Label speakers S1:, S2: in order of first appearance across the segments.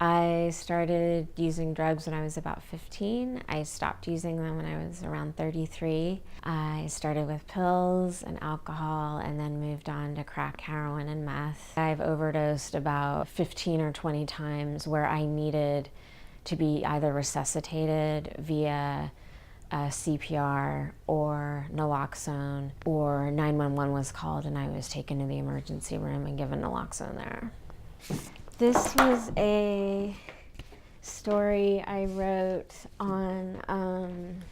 S1: I started using drugs when I was about 15. I stopped using them when I was around 33. I started with pills and alcohol and then moved on to crack, heroin, and meth. I've overdosed about 15 or 20 times where I needed to be either resuscitated via CPR or naloxone, or 911 was called and I was taken to the emergency room and given naloxone there. This was a story I wrote on,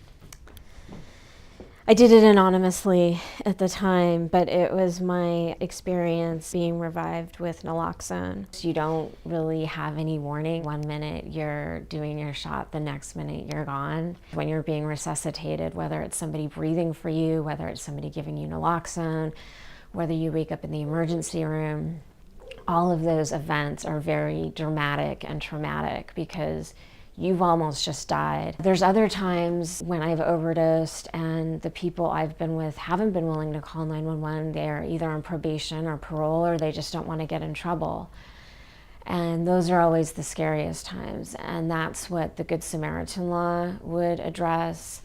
S1: I did it anonymously at the time, but it was my experience being revived with naloxone. You don't really have any warning. 1 minute you're doing your shot, the next minute you're gone. When you're being resuscitated, whether it's somebody breathing for you, whether it's somebody giving you naloxone, whether you wake up in the emergency room, all of those events are very dramatic and traumatic because you've almost just died. There's other times when I've overdosed and the people I've been with haven't been willing to call 911. They're either on probation or parole, or they just don't want to get in trouble. And those are always the scariest times. And that's what the Good Samaritan law would address.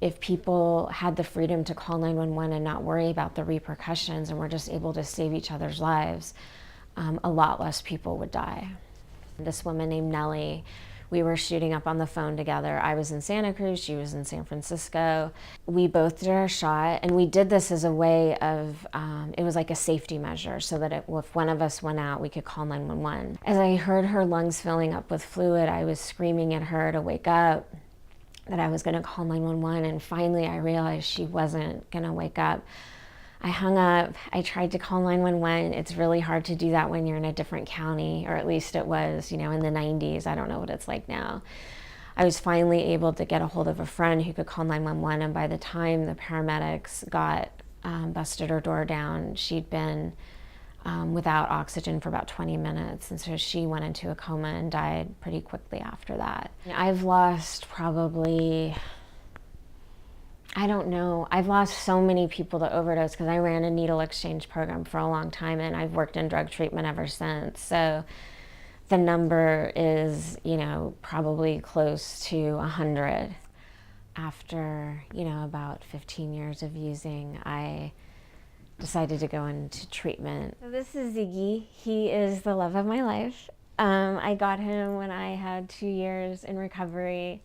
S1: If people had the freedom to call 911 and not worry about the repercussions and were just able to save each other's lives, a lot less people would die. This woman named Nellie, we were shooting up on the phone together. I was in Santa Cruz, she was in San Francisco. We both did our shot, and we did this as a way of, it was like a safety measure so that if one of us went out, we could call 911. As I heard her lungs filling up with fluid, I was screaming at her to wake up, that I was gonna call 911, and finally I realized she wasn't gonna wake up. I hung up, I tried to call 911. It's really hard to do that when you're in a different county, or at least it was, in the 90s. I don't know what it's like now. I was finally able to get a hold of a friend who could call 911, and by the time the paramedics busted her door down, she'd been without oxygen for about 20 minutes, and so she went into a coma and died pretty quickly after that. I've lost probably, I don't know, I've lost so many people to overdose because I ran a needle exchange program for a long time, and I've worked in drug treatment ever since. So the number is, probably close to 100. After, about 15 years of using, I decided to go into treatment. So this is Ziggy. He is the love of my life. I got him when I had 2 years in recovery,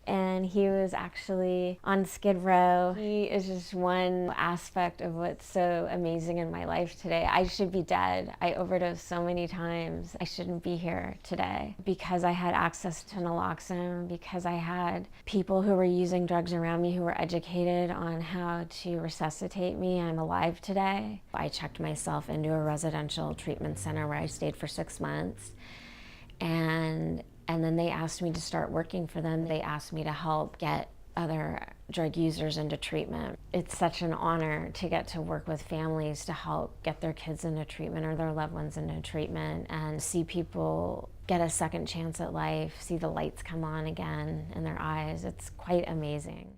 S1: and he was actually on Skid Row. He is just one aspect of what's so amazing in my life today. I should be dead. I overdosed so many times. I shouldn't be here today. Because I had access to naloxone, because I had people who were using drugs around me who were educated on how to resuscitate me, I'm alive today. I checked myself into a residential treatment center where I stayed for 6 months. And then they asked me to start working for them. They asked me to help get other drug users into treatment. It's such an honor to get to work with families to help get their kids into treatment or their loved ones into treatment, and see people get a second chance at life, see the lights come on again in their eyes. It's quite amazing.